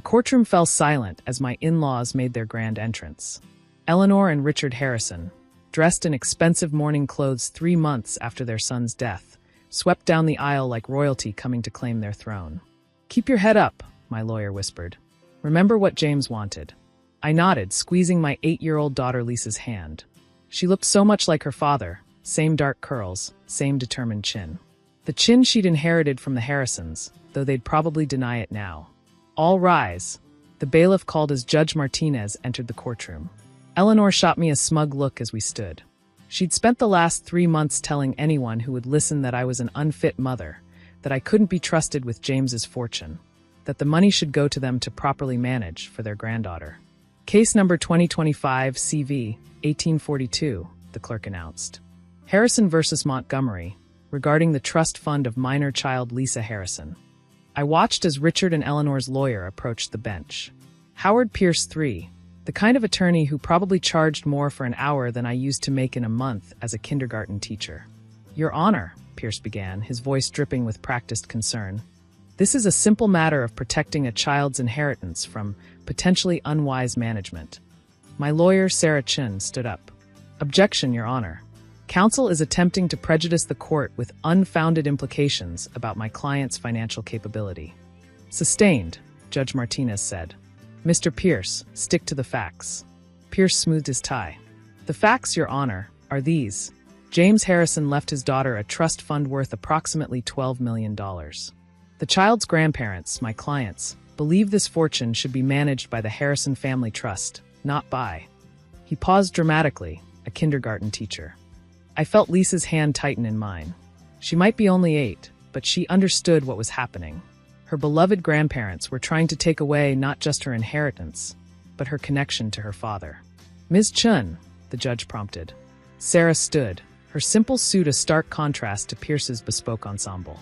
courtroom fell silent as my in-laws made their grand entrance. Eleanor and Richard Harrison, dressed in expensive mourning clothes 3 months after their son's death, swept down the aisle like royalty coming to claim their throne. "Keep your head up," my lawyer whispered. "Remember what James wanted." I nodded, squeezing my 8-year-old daughter Lisa's hand. She looked so much like her father, same dark curls, same determined chin. The chin she'd inherited from the Harrisons, though they'd probably deny it now. "All rise." The bailiff called as Judge Martinez entered the courtroom. Eleanor shot me a smug look as we stood. She'd spent the last 3 months telling anyone who would listen that I was an unfit mother, that I couldn't be trusted with James's fortune, that the money should go to them to properly manage for their granddaughter. "Case number 2025 CV 1842, the clerk announced. Harrison versus Montgomery, regarding the trust fund of minor child Lisa Harrison. I watched as Richard and Eleanor's lawyer approached the bench. Howard Pierce III, the kind of attorney who probably charged more for an hour than I used to make in a month as a kindergarten teacher. "Your Honor," Pierce began, his voice dripping with practiced concern, "this is a simple matter of protecting a child's inheritance from potentially unwise management." My lawyer, Sarah Chin, stood up. "Objection, Your Honor. Counsel is attempting to prejudice the court with unfounded implications about my client's financial capability." "Sustained," Judge Martinez said. "Mr. Pierce, stick to the facts." Pierce smoothed his tie. "The facts, Your Honor, are these. James Harrison left his daughter a trust fund worth approximately $12 million. The child's grandparents, my clients, believe this fortune should be managed by the Harrison Family Trust, not by—" He paused dramatically, a kindergarten teacher. I felt Lisa's hand tighten in mine. She might be only 8, but she understood what was happening. Her beloved grandparents were trying to take away not just her inheritance, but her connection to her father. "Ms. Chun," the judge prompted. Sarah stood, her simple suit a stark contrast to Pierce's bespoke ensemble.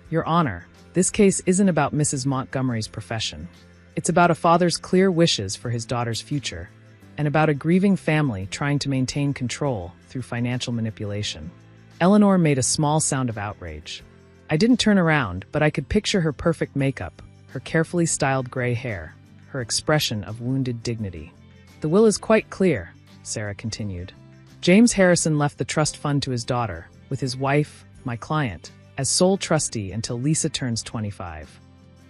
"Your Honor, this case isn't about Mrs. Montgomery's profession. It's about a father's clear wishes for his daughter's future, and about a grieving family trying to maintain control through financial manipulation." Eleanor made a small sound of outrage. I didn't turn around, but I could picture her perfect makeup, her carefully styled gray hair, her expression of wounded dignity. "The will is quite clear," Sarah continued. "James Harrison left the trust fund to his daughter, with his wife, my client, as sole trustee until Lisa turns 25.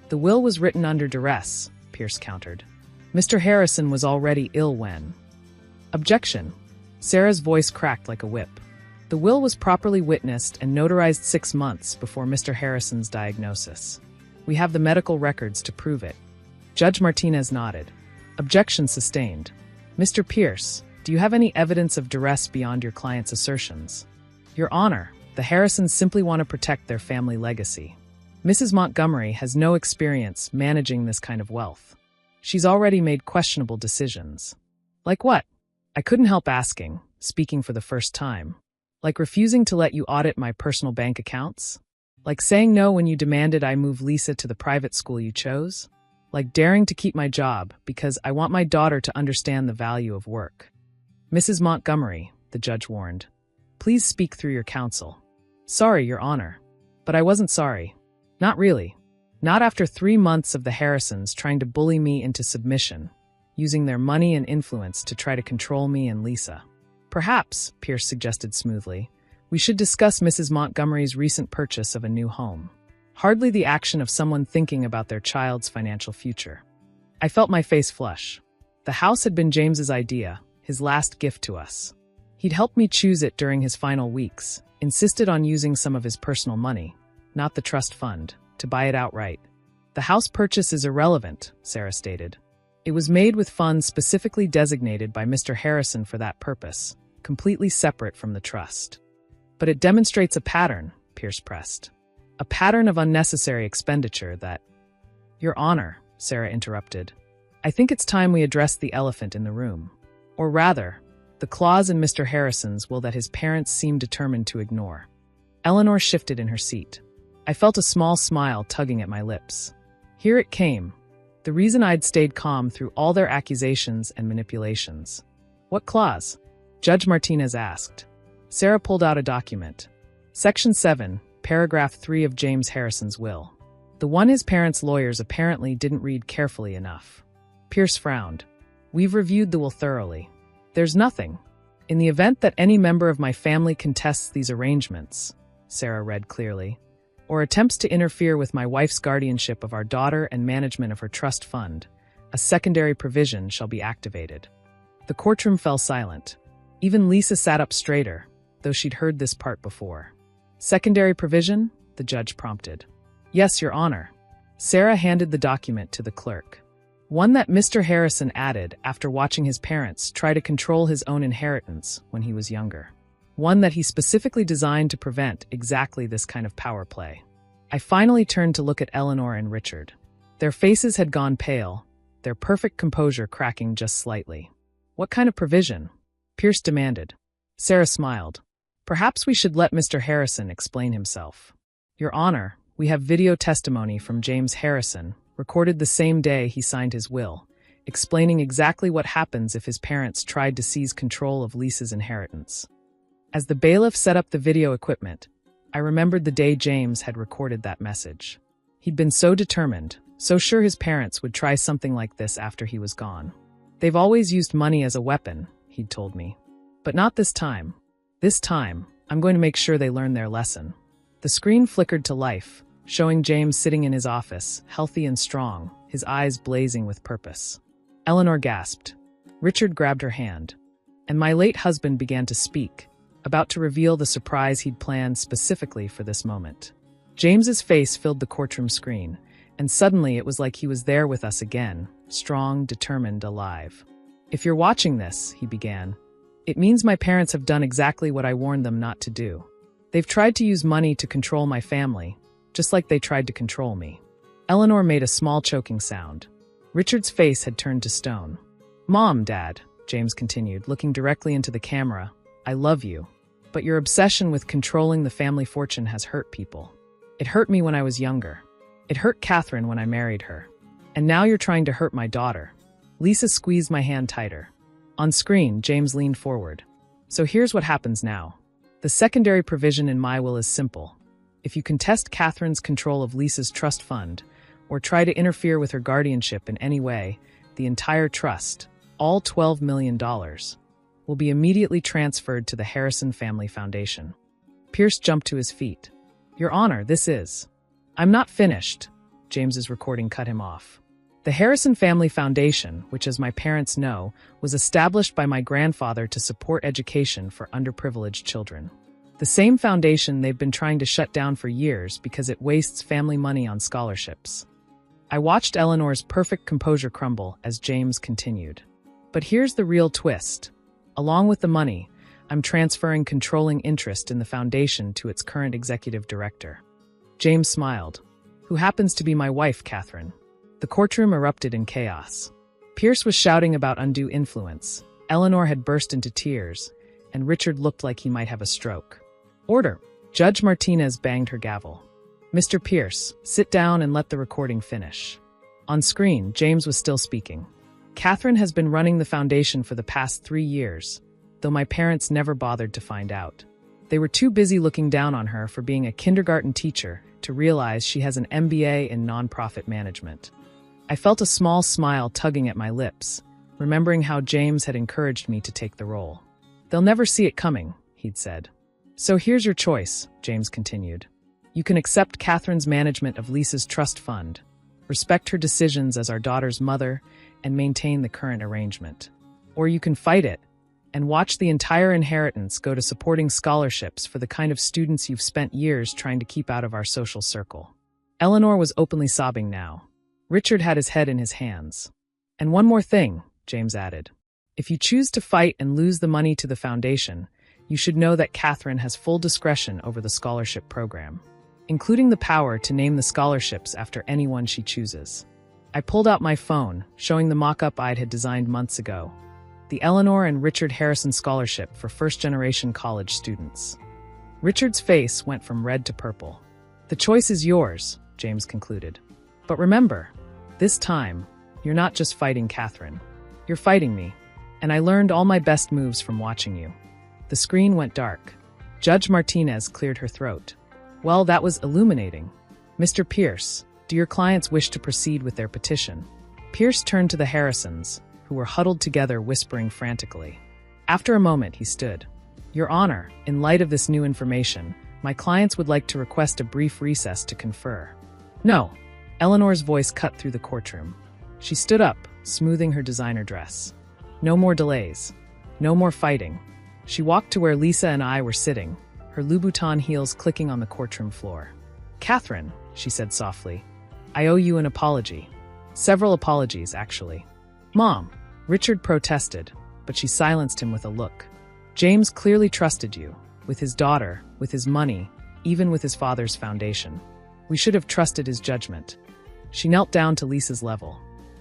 The will was written under duress," Pierce countered. "Mr. Harrison was already ill when—" "Objection." Sarah's voice cracked like a whip. "The will was properly witnessed and notarized 6 months before Mr. Harrison's diagnosis. We have the medical records to prove it." Judge Martinez nodded. "Objection sustained. Mr. Pierce, do you have any evidence of duress beyond your client's assertions?" "Your Honor, the Harrisons simply want to protect their family legacy. Mrs. Montgomery has no experience managing this kind of wealth. She's already made questionable decisions." "Like what?" I couldn't help asking, speaking for the first time. "Like refusing to let you audit my personal bank accounts? Like saying no when you demanded I move Lisa to the private school you chose? Like daring to keep my job because I want my daughter to understand the value of work?" "Mrs. Montgomery," the judge warned, "please speak through your counsel." "Sorry, Your Honor. But I wasn't sorry. Not really. Not after 3 months of the Harrisons trying to bully me into submission, using their money and influence to try to control me and Lisa." "Perhaps," Pierce suggested smoothly, "we should discuss Mrs. Montgomery's recent purchase of a new home. Hardly the action of someone thinking about their child's financial future." I felt my face flush. The house had been James's idea, his last gift to us. He'd helped me choose it during his final weeks, insisted on using some of his personal money, not the trust fund, to buy it outright. "The house purchase is irrelevant," Sarah stated. "It was made with funds specifically designated by Mr. Harrison for that purpose, completely separate from the trust." "But it demonstrates a pattern," Pierce pressed. "A pattern of unnecessary expenditure that—" "Your Honor," Sarah interrupted, "I think it's time we address the elephant in the room. Or rather, the clause in Mr. Harrison's will that his parents seem determined to ignore." Eleanor shifted in her seat. I felt a small smile tugging at my lips. Here it came. The reason I'd stayed calm through all their accusations and manipulations. "What clause?" Judge Martinez asked. Sarah pulled out a document. "Section 7, paragraph 3 of James Harrison's will. The one his parents' lawyers apparently didn't read carefully enough. Pierce frowned. We've reviewed the will thoroughly. There's nothing. In the event that any member of my family contests these arrangements, Sarah read clearly, or attempts to interfere with my wife's guardianship of our daughter and management of her trust fund, a secondary provision shall be activated. The courtroom fell silent. Even Lisa sat up straighter, though she'd heard this part before. Secondary provision? The judge prompted. Yes, Your Honor. Sarah handed the document to the clerk. One that Mr. Harrison added after watching his parents try to control his own inheritance when he was younger. One that he specifically designed to prevent exactly this kind of power play. I finally turned to look at Eleanor and Richard. Their faces had gone pale, their perfect composure cracking just slightly. What kind of provision? Pierce demanded. Sarah smiled. Perhaps we should let Mr. Harrison explain himself. Your Honor, we have video testimony from James Harrison, recorded the same day he signed his will, explaining exactly what happens if his parents tried to seize control of Lisa's inheritance. As the bailiff set up the video equipment, I remembered the day James had recorded that message. He'd been so determined, so sure his parents would try something like this after he was gone. They've always used money as a weapon, he'd told me. But not this time. This time, I'm going to make sure they learn their lesson. The screen flickered to life, showing James sitting in his office, healthy and strong, his eyes blazing with purpose. Eleanor gasped. Richard grabbed her hand. And my late husband began to speak, about to reveal the surprise he'd planned specifically for this moment. James's face filled the courtroom screen, and suddenly it was like he was there with us again, strong, determined, alive. If you're watching this, he began, it means my parents have done exactly what I warned them not to do. They've tried to use money to control my family, just like they tried to control me. Eleanor made a small choking sound. Richard's face had turned to stone. Mom, Dad, James continued, looking directly into the camera, I love you, but your obsession with controlling the family fortune has hurt people. It hurt me when I was younger. It hurt Catherine when I married her. And now you're trying to hurt my daughter. Lisa squeezed my hand tighter. On screen, James leaned forward. So here's what happens now. The secondary provision in my will is simple. If you contest Catherine's control of Lisa's trust fund, or try to interfere with her guardianship in any way, the entire trust, all $12 million, will be immediately transferred to the Harrison Family Foundation. Pierce jumped to his feet. Your Honor, this is... I'm not finished. James's recording cut him off. The Harrison Family Foundation, which as my parents know, was established by my grandfather to support education for underprivileged children. The same foundation they've been trying to shut down for years because it wastes family money on scholarships. I watched Eleanor's perfect composure crumble as James continued. But here's the real twist. Along with the money, I'm transferring controlling interest in the foundation to its current executive director. James smiled. Who happens to be my wife, Catherine. The courtroom erupted in chaos. Pierce was shouting about undue influence. Eleanor had burst into tears, and Richard looked like he might have a stroke. Order! Judge Martinez banged her gavel. Mr. Pierce, sit down and let the recording finish. On screen, James was still speaking. Catherine has been running the foundation for the past 3 years, though my parents never bothered to find out. They were too busy looking down on her for being a kindergarten teacher to realize she has an MBA in nonprofit management. I felt a small smile tugging at my lips, remembering how James had encouraged me to take the role. They'll never see it coming, he'd said. So here's your choice, James continued. You can accept Catherine's management of Lisa's trust fund, respect her decisions as our daughter's mother, and maintain the current arrangement. Or you can fight it and watch the entire inheritance go to supporting scholarships for the kind of students you've spent years trying to keep out of our social circle. Eleanor was openly sobbing now. Richard had his head in his hands. And one more thing, James added. If you choose to fight and lose the money to the foundation, you should know that Catherine has full discretion over the scholarship program, including the power to name the scholarships after anyone she chooses. I pulled out my phone, showing the mock-up I'd had designed months ago. The Eleanor and Richard Harrison Scholarship for first-generation college students. Richard's face went from red to purple. The choice is yours, James concluded. But remember, this time, you're not just fighting Catherine. You're fighting me, and I learned all my best moves from watching you. The screen went dark. Judge Martinez cleared her throat. Well, that was illuminating. Mr. Pierce, Do your clients wish to proceed with their petition? Pierce turned to the Harrisons, who were huddled together whispering frantically. After a moment, he stood. Your Honor, in light of this new information, my clients would like to request a brief recess to confer. No. Eleanor's voice cut through the courtroom. She stood up, smoothing her designer dress. No more delays. No more fighting. She walked to where Lisa and I were sitting, her Louboutin heels clicking on the courtroom floor. Catherine, she said softly, I owe you an apology. Several apologies, actually. Mom, Richard protested, but she silenced him with a look. James clearly trusted you, with his daughter, with his money, even with his father's foundation. We should have trusted his judgment. She knelt down to Lisa's level.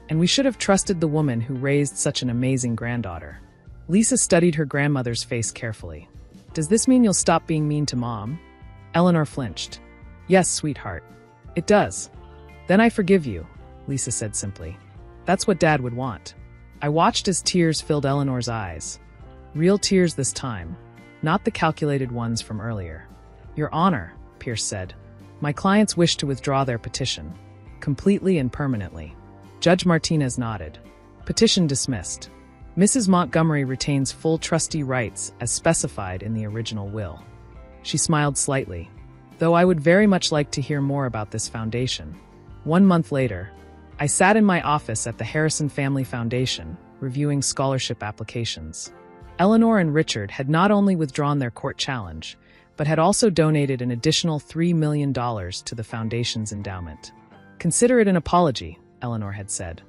And we should have trusted the woman who raised such an amazing granddaughter. Lisa studied her grandmother's face carefully. Does this mean you'll stop being mean to Mom? Eleanor flinched. Yes, sweetheart. It does. Then I forgive you, Lisa said simply. That's what Dad would want. I watched as tears filled Eleanor's eyes. Real tears this time, not the calculated ones from earlier. Your Honor, Pierce said, my clients wish to withdraw their petition, completely and permanently. Judge Martinez nodded. Petition dismissed. Mrs. Montgomery retains full trustee rights as specified in the original will. She smiled slightly. Though I would very much like to hear more about this foundation. 1 month later, I sat in my office at the Harrison Family Foundation, reviewing scholarship applications. Eleanor and Richard had not only withdrawn their court challenge, but had also donated an additional $3 million to the foundation's endowment. Consider it an apology, Eleanor had said.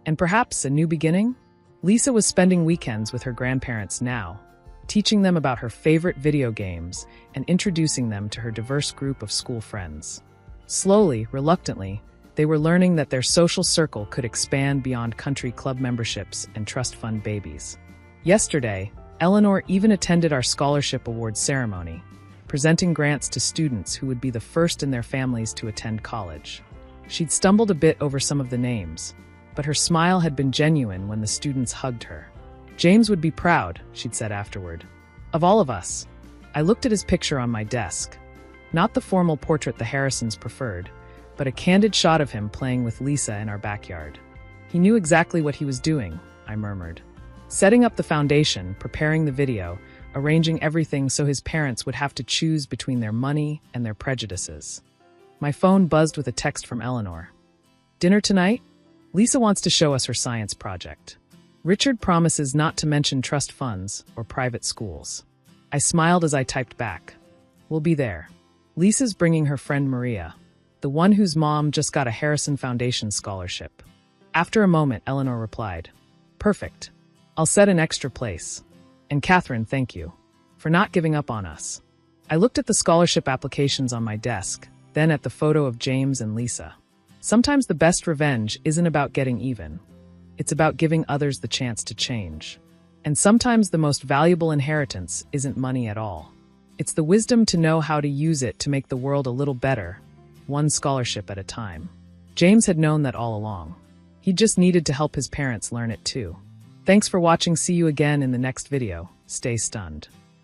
And perhaps a new beginning? Lisa was spending weekends with her grandparents now, teaching them about her favorite video games and introducing them to her diverse group of school friends. Slowly, reluctantly, they were learning that their social circle could expand beyond country club memberships and trust fund babies. Yesterday, Eleanor even attended our scholarship awards ceremony, presenting grants to students who would be the first in their families to attend college. She'd stumbled a bit over some of the names, but her smile had been genuine when the students hugged her. James would be proud, she'd said afterward. Of all of us. I looked at his picture on my desk. Not the formal portrait the Harrisons preferred, but a candid shot of him playing with Lisa in our backyard. He knew exactly what he was doing, I murmured. Setting up the foundation, preparing the video, arranging everything so his parents would have to choose between their money and their prejudices. My phone buzzed with a text from Eleanor. Dinner tonight? Lisa wants to show us her science project. Richard promises not to mention trust funds or private schools. I smiled as I typed back. We'll be there. Lisa's bringing her friend Maria, the one whose mom just got a Harrison Foundation scholarship. After a moment, Eleanor replied, Perfect. I'll set an extra place. And Catherine, thank you for not giving up on us. I looked at the scholarship applications on my desk, then at the photo of James and Lisa. Sometimes the best revenge isn't about getting even. It's about giving others the chance to change. And sometimes the most valuable inheritance isn't money at all. It's the wisdom to know how to use it to make the world a little better, one scholarship at a time. James had known that all along. He just needed to help his parents learn it too. Thanks for watching. See you again in the next video. Stay stunned.